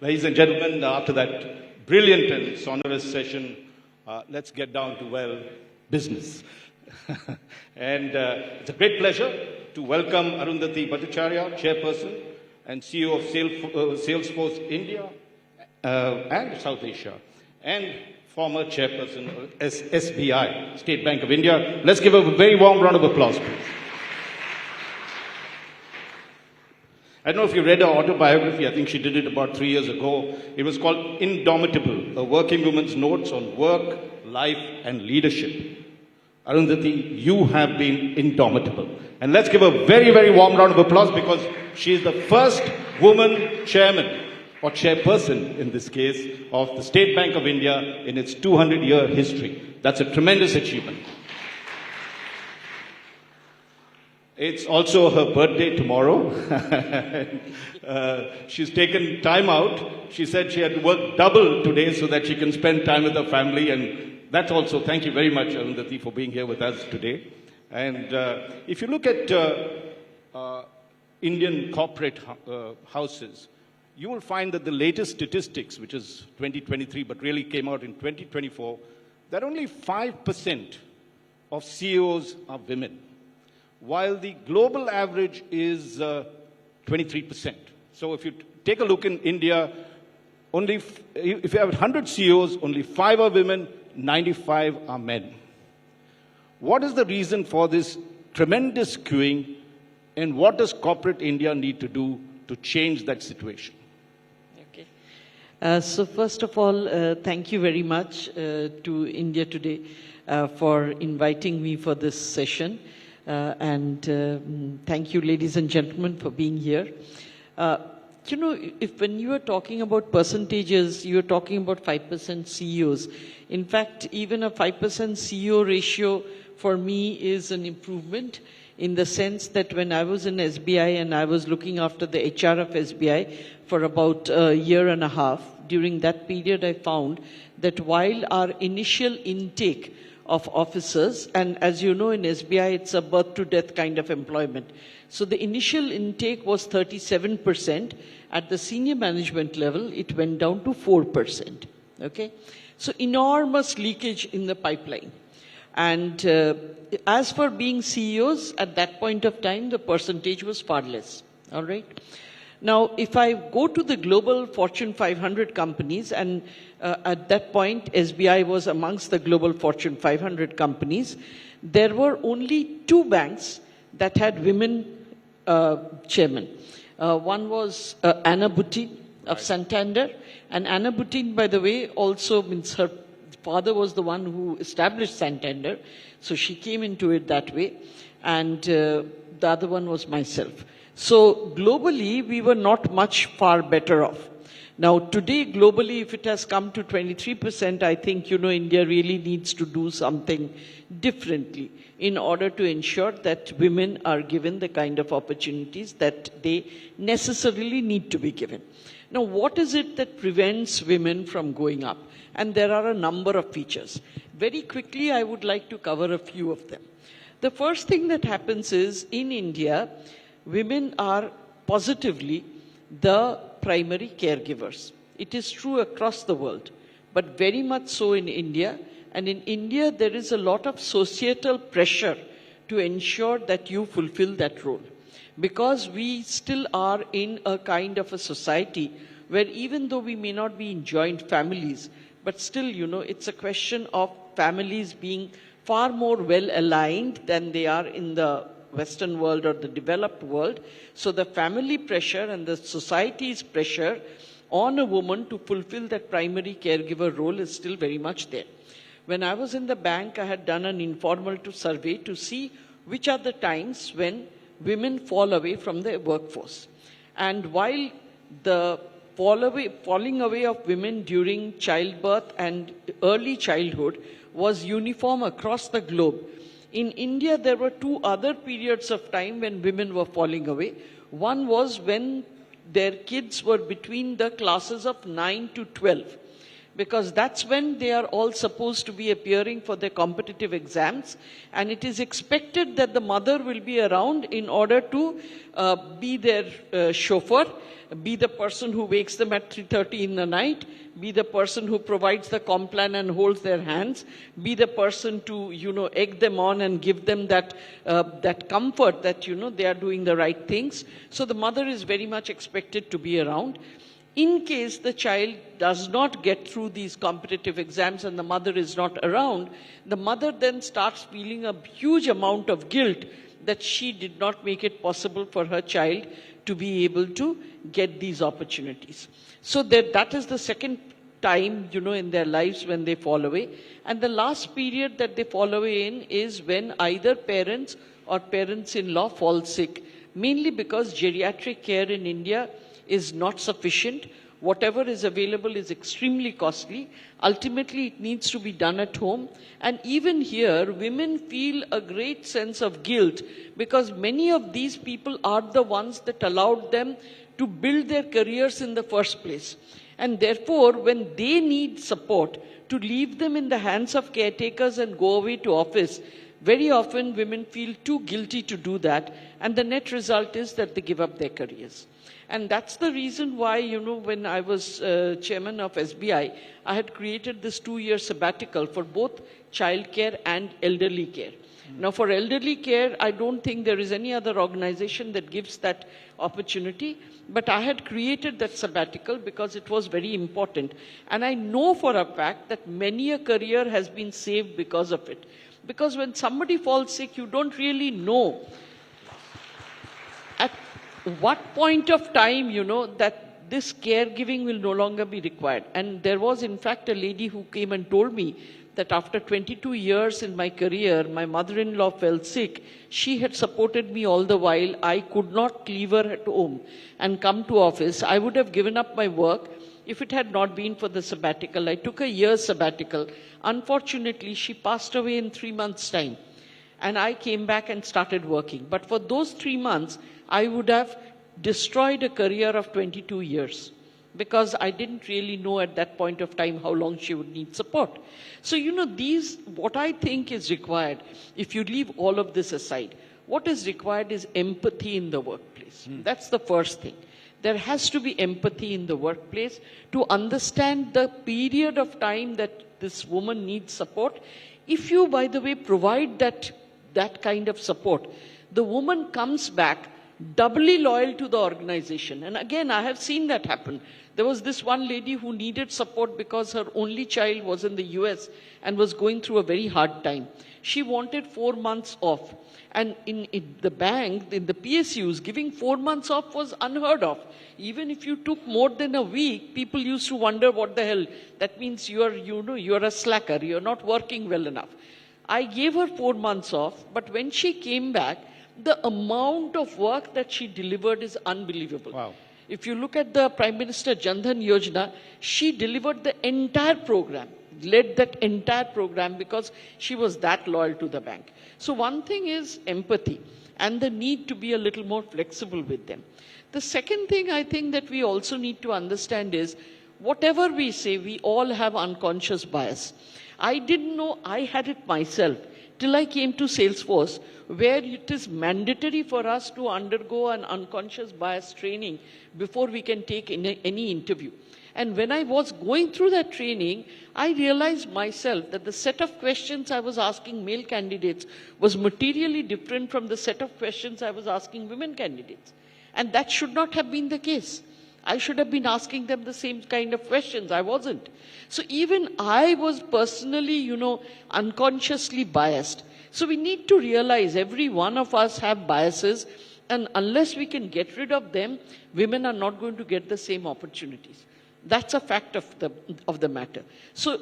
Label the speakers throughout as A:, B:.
A: Ladies and gentlemen, after that brilliant and sonorous session, let's get down to, well, business. And it's a great pleasure to welcome Arundhati Bhattacharya, Chairperson and CEO of Salesforce India and South Asia, and former Chairperson of SBI, State Bank of India. Let's give her a very warm round of applause, please. I don't know if you read her autobiography. I think she did it about 3 years ago. It was called Indomitable, a working woman's notes on work, life, and leadership. Arundhati, you have been indomitable. And let's give a very, very warm round of applause because she is the first woman chairman, or chairperson in this case, of the State Bank of India in its 200-year history. That's a tremendous achievement. It's also her birthday tomorrow. She's taken time out. She said she had to work double today so that she can spend time with her family. And that's also, thank you very much, Arundhati, for being here with us today. And if you look at Indian corporate houses, you will find that the latest statistics, which is 2023, but really came out in 2024, that only 5% of CEOs are women, while the global average is 23%. So if you take a look in India, if you have 100 CEOs, only 5 are women, 95 are men. What is the reason for this tremendous queuing, and what does corporate India need to do to change that situation?
B: Okay. So first of all, thank you very much to India Today for inviting me for this session. And thank you, ladies and gentlemen, for being here. You know, when you are talking about percentages, you are talking about 5% CEOs. In fact, even a 5% CEO ratio for me is an improvement, in the sense that when I was in SBI and I was looking after the HR of SBI for about a year and a half, during that period I found that while our initial intake of officers, and as you know in SBI it's a birth to death kind of employment. So the initial intake was 37%. At the senior management level, it went down to 4%. Okay? So enormous leakage in the pipeline. And as for being CEOs, at that point of time, the percentage was far less. All right? Now, if I go to the global Fortune 500 companies, and at that point, SBI was amongst the global Fortune 500 companies, there were only 2 banks that had women chairmen. One was Anna Butin of Santander, and Anna Butin, by the way, also means her father was the one who established Santander, so she came into it that way, and the other one was myself. So globally, we were not much far better off. Now today, globally, if it has come to 23%, I think, you know, India really needs to do something differently in order to ensure that women are given the kind of opportunities that they necessarily need to be given. Now, what is it that prevents women from going up? And there are a number of features. Very quickly, I would like to cover a few of them. The first thing that happens is, in India, women are positively the primary caregivers. It is true across the world, but very much so in India. And in India, there is a lot of societal pressure to ensure that you fulfill that role. Because we still are in a kind of a society where, even though we may not be in joint families, but still, you know, it's a question of families being far more well aligned than they are in the Western world or the developed world. So the family pressure and the society's pressure on a woman to fulfill that primary caregiver role is still very much there. When I was in the bank, I had done an informal survey to see which are the times when women fall away from the workforce. And while the falling away of women during childbirth and early childhood was uniform across the globe, in India, there were 2 other periods of time when women were falling away. One was when their kids were between the classes of 9 to 12. because that's when they are all supposed to be appearing for their competitive exams, and it is expected that the mother will be around in order to be their chauffeur, be the person who wakes them at 3:30 in the night, be the person who provides the complan and holds their hands, be the person to, egg them on and give them that, that comfort that, they are doing the right things. So the mother is very much expected to be around. In case the child does not get through these competitive exams and the mother is not around, the mother then starts feeling a huge amount of guilt that she did not make it possible for her child to be able to get these opportunities. So that is the second time, in their lives when they fall away. And the last period that they fall away in is when either parents or parents-in-law fall sick, mainly because geriatric care in India is not sufficient. Whatever is available is extremely costly. Ultimately, it needs to be done at home. And even here, women feel a great sense of guilt because many of these people are the ones that allowed them to build their careers in the first place. And therefore, when they need support, to leave them in the hands of caretakers and go away to office, very often women feel too guilty to do that. And the net result is that they give up their careers. And that's the reason why, when I was chairman of SBI, I had created this 2-year sabbatical for both childcare and elderly care. Now, for elderly care, I don't think there is any other organization that gives that opportunity. But I had created that sabbatical because it was very important. And I know for a fact that many a career has been saved because of it. Because when somebody falls sick, you don't really know at what point of time, that this caregiving will no longer be required. And there was, in fact, a lady who came and told me that after 22 years in my career, my mother-in-law fell sick. She had supported me all the while. I could not leave her at home and come to office. I would have given up my work if it had not been for the sabbatical. I took a year's sabbatical. Unfortunately, she passed away in 3 months' time. And I came back and started working. But for those 3 months, I would have destroyed a career of 22 years. Because I didn't really know at that point of time how long she would need support. So, what I think is required, if you leave all of this aside, what is required is empathy in the workplace. That's the first thing. There has to be empathy in the workplace to understand the period of time that this woman needs support. If you, by the way, provide that kind of support, the woman comes back doubly loyal to the organization. And again, I have seen that happen. There was this one lady who needed support because her only child was in the US and was going through a very hard time. She wanted 4 months off. And in the bank, in the PSUs, giving 4 months off was unheard of. Even if you took more than a week, people used to wonder what the hell. That means you're a slacker. You're not working well enough. I gave her 4 months off, but when she came back, the amount of work that she delivered is unbelievable.
A: Wow.
B: If you look at the Prime Minister Jan Dhan Yojana, she delivered the entire program, led that entire program because she was that loyal to the bank. So one thing is empathy and the need to be a little more flexible with them. The second thing I think that we also need to understand is whatever we say, we all have unconscious bias. I didn't know I had it myself till I came to Salesforce, where it is mandatory for us to undergo an unconscious bias training before we can take any interview. And when I was going through that training, I realized myself that the set of questions I was asking male candidates was materially different from the set of questions I was asking women candidates. And that should not have been the case. I should have been asking them the same kind of questions. I wasn't. So even I was personally, unconsciously biased. So we need to realize every one of us have biases, and unless we can get rid of them, women are not going to get the same opportunities. That's a fact of the matter. So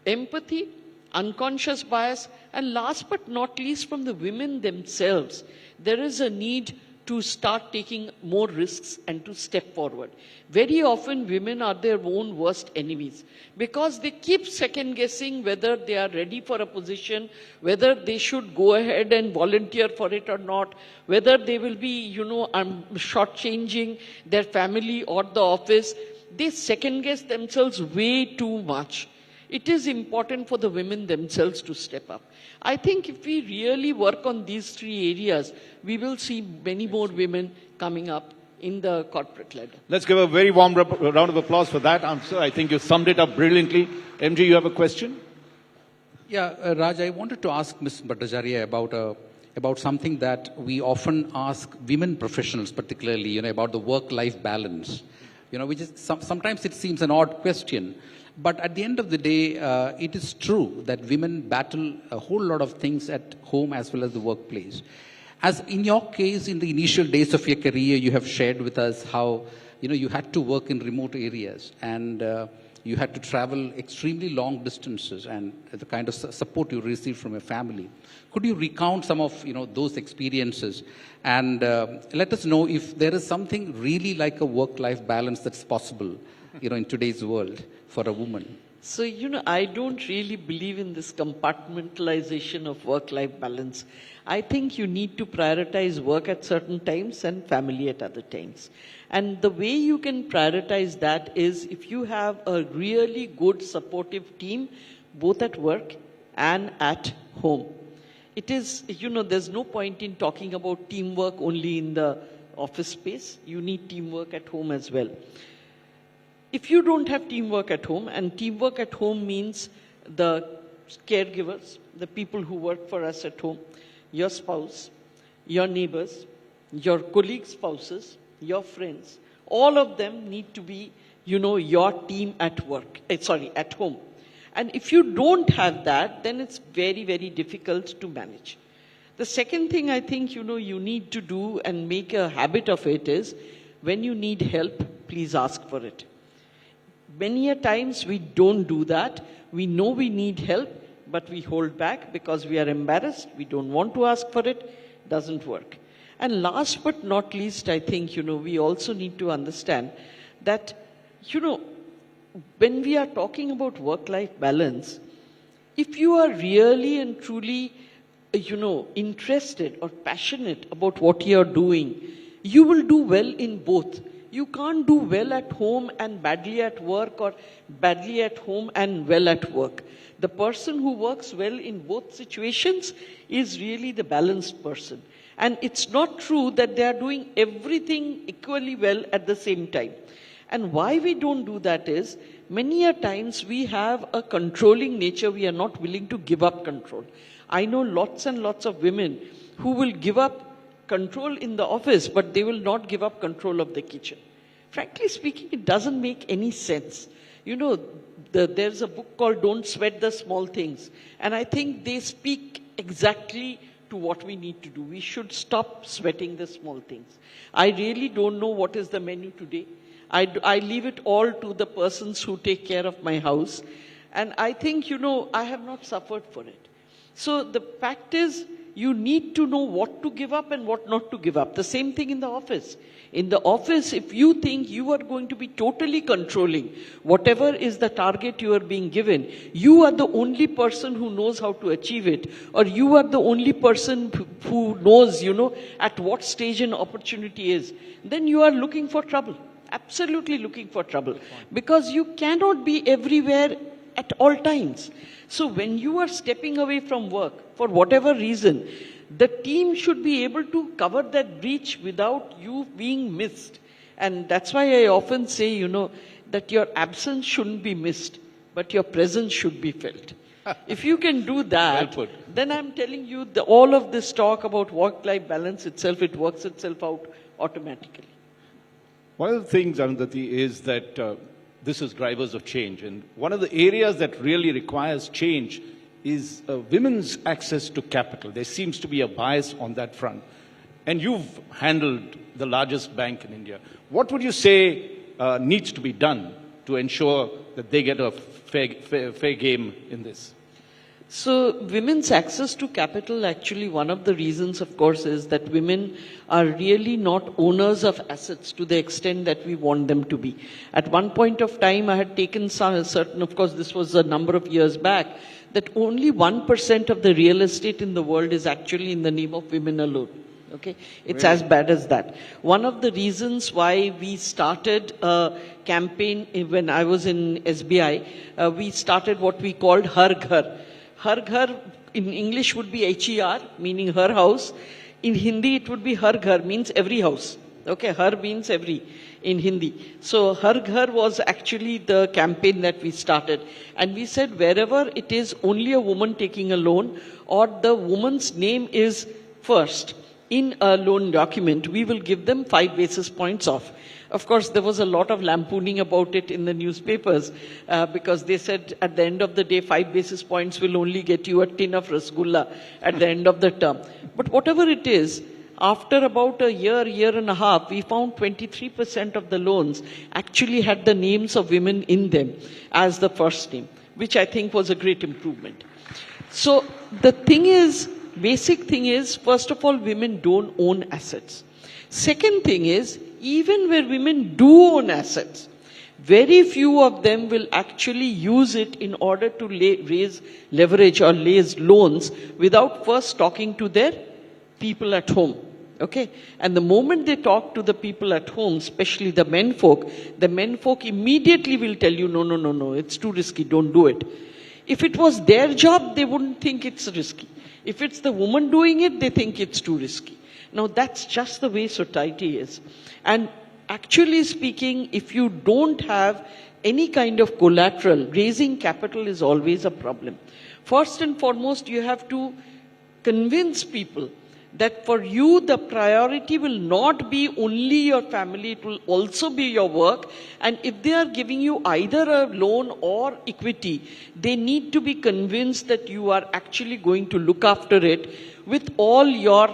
B: empathy, unconscious bias, and last but not least from the women themselves, there is a need to start taking more risks and to step forward. Very often women are their own worst enemies because they keep second guessing whether they are ready for a position, whether they should go ahead and volunteer for it or not, whether they will be, shortchanging their family or the office. they second guess themselves way too much. It is important for the women themselves to step up. I think if we really work on these three areas, we will see many more women coming up in the corporate ladder.
A: Let's give a very warm round of applause for that answer. I think you summed it up brilliantly. MG, you have a question?
C: Yeah, Raj, I wanted to ask Ms. Bhattacharya about something that we often ask women professionals, particularly, about the work-life balance. Which is sometimes it seems an odd question, but at the end of the day, it is true that women battle a whole lot of things at home as well as the workplace. As in your case, in the initial days of your career, you have shared with us how you had to work in remote areas and you had to travel extremely long distances and the kind of support you received from your family. Could you recount some of those experiences and let us know if there is something really like a work-life balance that's possible in today's world for a woman?
B: So, I don't really believe in this compartmentalization of work-life balance. I think you need to prioritize work at certain times and family at other times. And the way you can prioritize that is if you have a really good supportive team, both at work and at home. It is, there's no point in talking about teamwork only in the office space. You need teamwork at home as well. If you don't have teamwork at home, and teamwork at home means the caregivers, the people who work for us at home, your spouse, your neighbors, your colleagues' spouses, your friends, all of them need to be, your team at work, at home. And if you don't have that, then it's very, very difficult to manage. The second thing I think, you need to do and make a habit of it is, when you need help, please ask for it. Many a times we don't do that. We know we need help, but we hold back because we are embarrassed. We don't want to ask for it. Doesn't work. And last but not least, I think, we also need to understand that, when we are talking about work-life balance, if you are really and truly, interested or passionate about what you are doing, you will do well in both. You can't do well at home and badly at work, or badly at home and well at work. The person who works well in both situations is really the balanced person. And it's not true that they are doing everything equally well at the same time. And why we don't do that is, many a times we have a controlling nature. We are not willing to give up control. I know lots and lots of women who will give up control in the office, but they will not give up control of the kitchen. Frankly speaking, it doesn't make any sense. There's a book called Don't Sweat the Small Things. And I think they speak exactly to what we need to do. We should stop sweating the small things. I really don't know what is the menu today. I leave it all to the persons who take care of my house. And I think, I have not suffered for it. So the fact is, you need to know what to give up and what not to give up. The same thing in the office. In the office, if you think you are going to be totally controlling whatever is the target you are being given, you are the only person who knows how to achieve it, or you are the only person who knows, at what stage an opportunity is, then you are looking for trouble. Absolutely looking for trouble. Because you cannot be everywhere at all times. So when you are stepping away from work, for whatever reason, the team should be able to cover that breach without you being missed. And that's why I often say, that your absence shouldn't be missed, but your presence should be felt. If you can do that,
A: well
B: then I'm telling you, all of this talk about work-life balance itself, it works itself out automatically.
A: One of the things, Arundhati, is that this is drivers of change. And one of the areas that really requires change is women's access to capital. There seems to be a bias on that front. And you've handled the largest bank in India. What would you say needs to be done to ensure that they get a fair game in this?
B: So women's access to capital, actually one of the reasons, of course, is that women are really not owners of assets to the extent that we want them to be. At one point of time, I had taken certain, of course, this was a number of years back, that only 1% of the real estate in the world is actually in the name of women alone. Okay, it's as bad as that. One of the reasons why we started a campaign when I was in SBI, we started what we called Har Ghar. Har Ghar in English would be HER, meaning her house. In Hindi, it would be Har Ghar, means every house. Okay, Har means every in Hindi. So Har Ghar was actually the campaign that we started. And we said wherever it is only a woman taking a loan or the woman's name is first in a loan document, we will give them 5 basis points off. Of course, there was a lot of lampooning about it in the newspapers because they said at the end of the day, 5 basis points will only get you a tin of rasgulla at the end of the term. But whatever it is, after about a year and a half, we found 23% of the loans actually had the names of women in them as the first name, which I think was a great improvement. So the thing is, basic thing is, first of all, women don't own assets. Second thing is, even where women do own assets, very few of them will actually use it in order to raise leverage or raise loans without first talking to their people at home. Okay? And the moment they talk to the people at home, especially the men folk immediately will tell you, no, it's too risky, don't do it. If it was their job, they wouldn't think it's risky. If it's the woman doing it, they think it's too risky. Now, that's just the way society is. And actually speaking, if you don't have any kind of collateral, raising capital is always a problem. First and foremost, you have to convince people that for you, the priority will not be only your family, it will also be your work. And if they are giving you either a loan or equity, they need to be convinced that you are actually going to look after it with all your,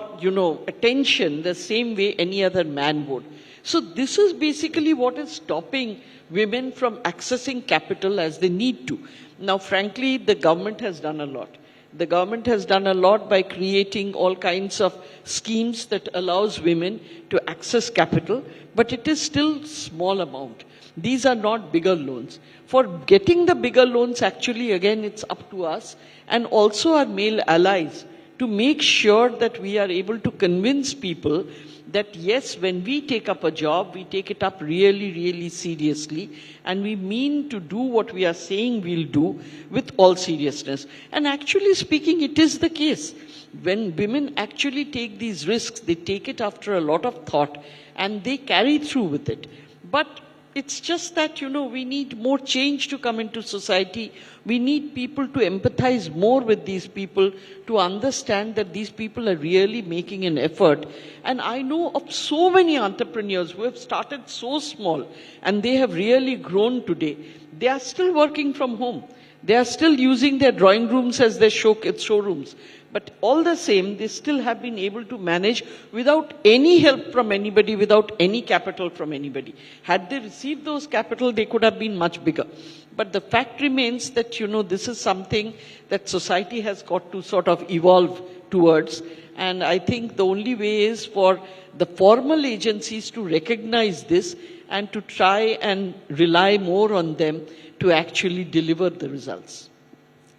B: attention, the same way any other man would. So this is basically what is stopping women from accessing capital as they need to. Now, frankly, the government has done a lot. The government has done a lot by creating all kinds of schemes that allows women to access capital, but it is still small amount. These are not bigger loans. For getting the bigger loans, actually, again, it's up to us and also our male allies to make sure that we are able to convince people that yes, when we take up a job, we take it up really, really seriously, and we mean to do what we are saying we'll do with all seriousness. And actually speaking, it is the case. When women actually take these risks, they take it after a lot of thought, and they carry through with it. But it's just that, we need more change to come into society. We need people to empathize more with these people, to understand that these people are really making an effort. And I know of so many entrepreneurs who have started so small and they have really grown today. They are still working from home. They are still using their drawing rooms as their showrooms. But all the same, they still have been able to manage without any help from anybody, without any capital from anybody. Had they received those capital, they could have been much bigger. But the fact remains that, this is something that society has got to sort of evolve towards. And I think the only way is for the formal agencies to recognize this and to try and rely more on them to actually deliver the results.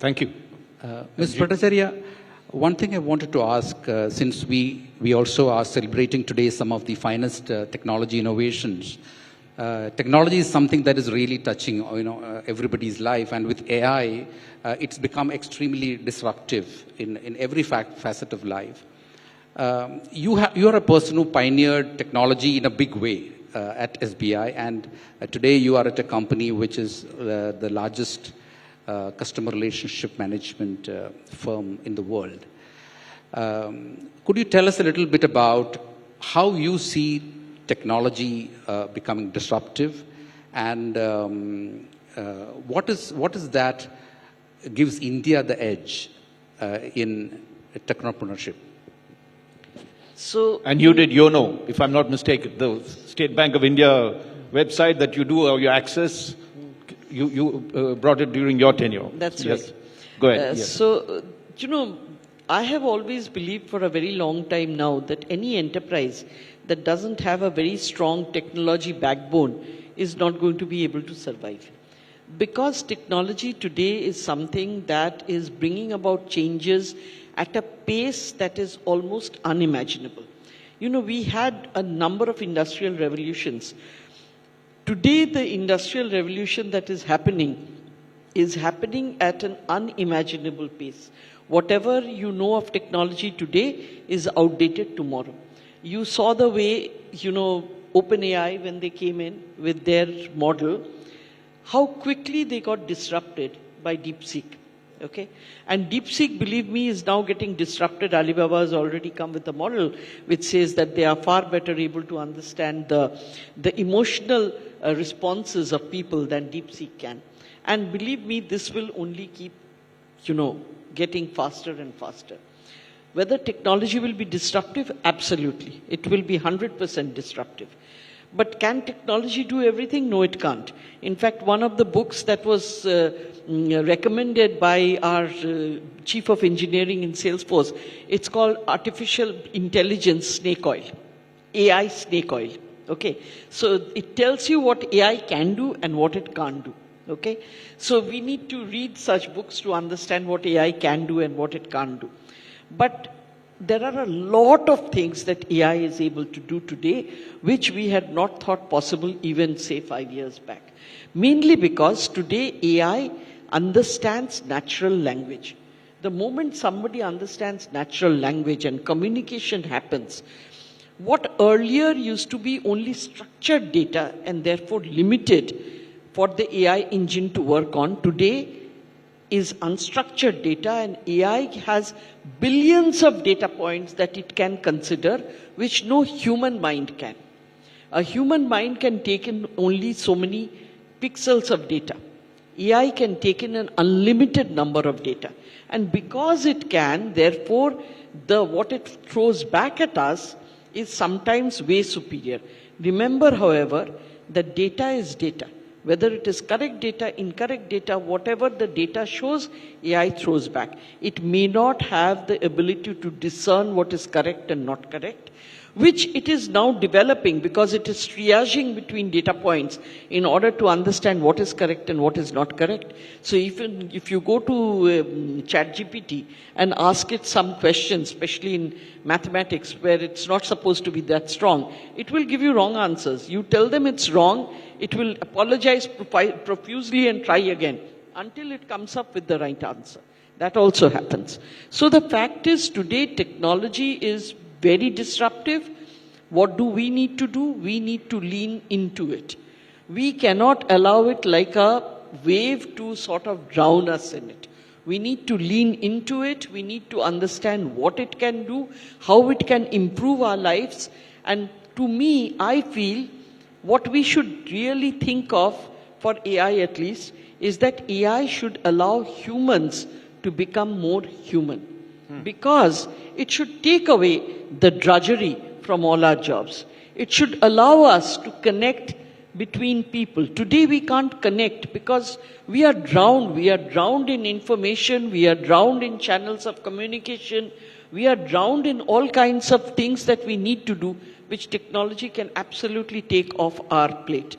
A: Thank you.
C: Ms. Bhattacharya, one thing I wanted to ask, since we also are celebrating today some of the finest technology innovations, technology is something that is really touching, everybody's life, and with AI, it's become extremely disruptive in every facet of life. You are a person who pioneered technology in a big way at SBI, and today you are at a company which is the largest customer relationship management firm in the world. Could you tell us a little bit about how you see technology becoming disruptive, and what is that gives India the edge in technopreneurship?
B: So,
A: and you did YONO, if I'm not mistaken, the State Bank of India website that you do your access. You brought it during your tenure.
B: That's
A: yes.
B: right.
A: Go ahead. Yes.
B: So, I have always believed for a very long time now that any enterprise that doesn't have a very strong technology backbone is not going to be able to survive. Because technology today is something that is bringing about changes at a pace that is almost unimaginable. we had a number of industrial revolutions. Today, the industrial revolution that is happening at an unimaginable pace. Whatever you know of technology today is outdated tomorrow. You saw the way, OpenAI, when they came in with their model, how quickly they got disrupted by DeepSeek. Okay? And DeepSeek, believe me, is now getting disrupted. Alibaba has already come with a model which says that they are far better able to understand the emotional responses of people than DeepSeek can. And believe me, this will only keep, getting faster and faster. Whether technology will be disruptive? Absolutely. It will be 100% disruptive. But can technology do everything? No, it can't. In fact, one of the books that was recommended by our Chief of Engineering in Salesforce, it's called Artificial Intelligence Snake Oil, AI Snake Oil. Okay, so it tells you what AI can do and what it can't do. Okay, so we need to read such books to understand what AI can do and what it can't do. But there are a lot of things that AI is able to do today, which we had not thought possible even, say, 5 years back. Mainly because today AI understands natural language. The moment somebody understands natural language and communication happens, what earlier used to be only structured data and therefore limited for the AI engine to work on, today is unstructured data, and AI has billions of data points that it can consider, which no human mind can. A human mind can take in only so many pixels of data. AI can take in an unlimited number of data. And because it can, therefore, what it throws back at us is sometimes way superior. Remember, however, that data is data. Whether it is correct data, incorrect data, whatever the data shows, AI throws back. It may not have the ability to discern what is correct and not correct, which it is now developing because it is triaging between data points in order to understand what is correct and what is not correct. So if you go to ChatGPT and ask it some questions, especially in mathematics where it's not supposed to be that strong, it will give you wrong answers. You tell them it's wrong, it will apologize profusely and try again until it comes up with the right answer. That also happens. So the fact is, today technology is very disruptive. What do we need to do? We need to lean into it. We cannot allow it like a wave to sort of drown us in it. We need to lean into it. We need to understand what it can do, how it can improve our lives. And to me, I feel what we should really think of, for AI at least, is that AI should allow humans to become more human. Because it should take away the drudgery from all our jobs. It should allow us to connect between people. Today we can't connect because we are drowned. We are drowned in information. We are drowned in channels of communication. We are drowned in all kinds of things that we need to do, which technology can absolutely take off our plate,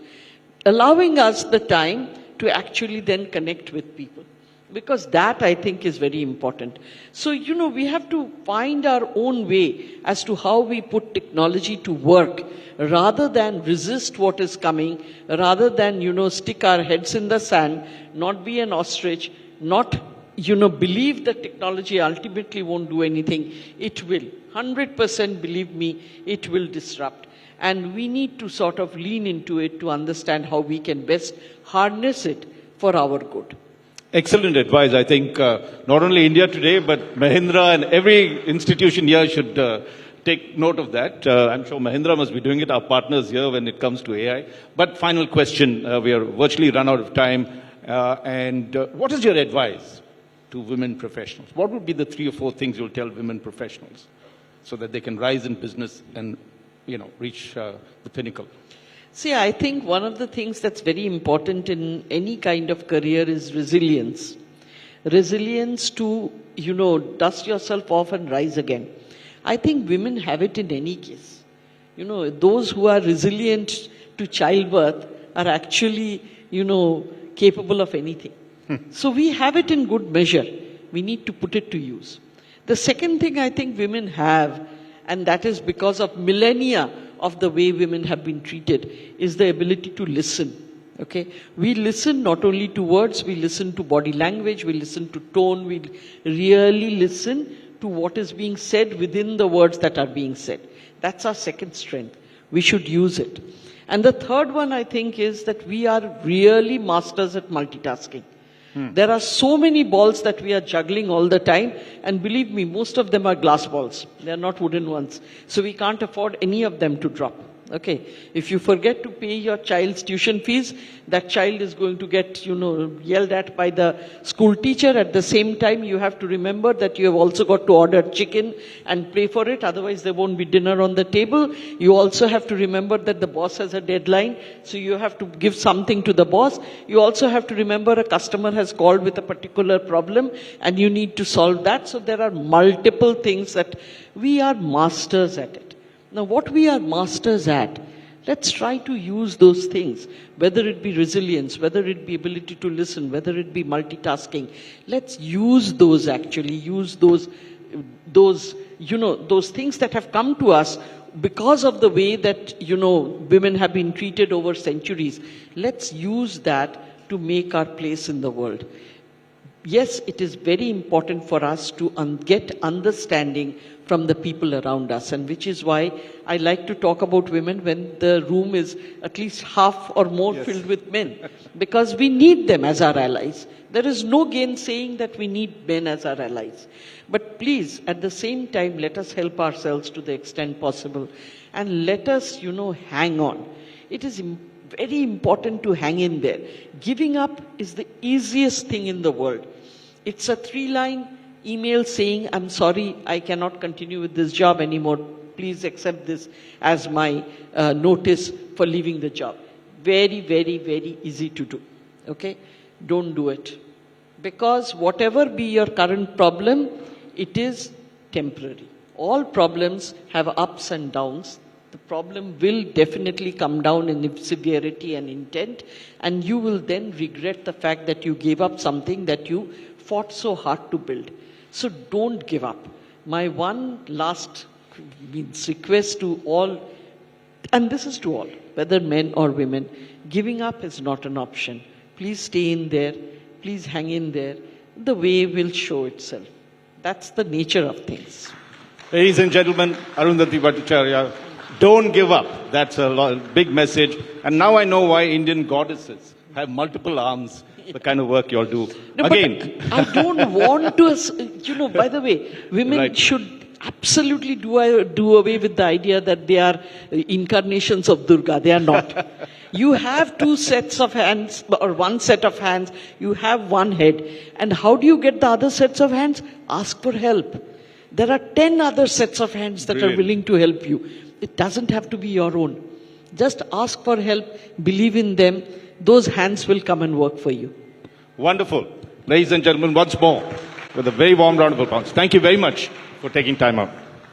B: allowing us the time to actually then connect with people. Because that, I think, is very important. So, we have to find our own way as to how we put technology to work rather than resist what is coming, rather than, stick our heads in the sand, not be an ostrich, not, believe that technology ultimately won't do anything. It will. 100% believe me, it will disrupt. And we need to sort of lean into it to understand how we can best harness it for our good.
A: Excellent advice. I think not only India today, but Mahindra and every institution here should take note of that. I'm sure Mahindra must be doing it, our partners here, when it comes to AI. But final question, we are virtually run out of time. What is your advice to women professionals? What would be the 3 or 4 things you'll tell women professionals so that they can rise in business and, reach the pinnacle?
B: See, I think one of the things that's very important in any kind of career is resilience. Resilience to, dust yourself off and rise again. I think women have it in any case. Those who are resilient to childbirth are actually, capable of anything. So we have it in good measure. We need to put it to use. The second thing I think women have, and that is because of millennia of the way women have been treated, is the ability to listen. Okay, we listen not only to words, we listen to body language, we listen to tone, we really listen to what is being said within the words that are being said. That's our second strength. We should use it. And the third one, I think, is that we are really masters at multitasking. There are so many balls that we are juggling all the time, and believe me, most of them are glass balls. They are not wooden ones. So we can't afford any of them to drop. Okay, if you forget to pay your child's tuition fees, that child is going to get, yelled at by the school teacher. At the same time, you have to remember that you have also got to order chicken and pay for it. Otherwise, there won't be dinner on the table. You also have to remember that the boss has a deadline. So you have to give something to the boss. You also have to remember a customer has called with a particular problem and you need to solve that. So there are multiple things that we are masters at it. Now, what we are masters at, let's try to use those things, whether it be resilience, whether it be ability to listen, whether it be multitasking. Let's use those actually, use those things that have come to us because of the way that, women have been treated over centuries. Let's use that to make our place in the world. Yes, it is very important for us to get understanding from the people around us, and which is why I like to talk about women when the room is at least half or more filled with men, because we need them as our allies. There is no gainsaying that we need men as our allies. But please, at the same time, let us help ourselves to the extent possible, and let us, hang on. It is very important to hang in there. Giving up is the easiest thing in the world. It's a 3-line email saying, I'm sorry, I cannot continue with this job anymore. Please accept this as my notice for leaving the job. Very, very, very easy to do. Okay? Don't do it. Because whatever be your current problem, it is temporary. All problems have ups and downs. The problem will definitely come down in severity and intent, and you will then regret the fact that you gave up something that you fought so hard to build. So don't give up. My one last request to all, and this is to all, whether men or women, giving up is not an option. Please stay in there. Please hang in there. The way will show itself. That's the nature of things.
A: Ladies and gentlemen, Arundhati Bhattacharya, don't give up. That's a big message. And now I know why Indian goddesses have multiple arms, the kind of work you all do.
B: No,
A: Again.
B: I don't want to, by the way, women should absolutely do away with the idea that they are incarnations of Durga. They are not. You have 2 sets of hands, or 1 set of hands. You have 1 head. And how do you get the other sets of hands? Ask for help. There are 10 other sets of hands that are willing to help you. It doesn't have to be your own. Just ask for help, believe in them. Those hands will come and work for you.
A: Wonderful. Ladies and gentlemen, once more, with a very warm round of applause. Thank you very much for taking time out.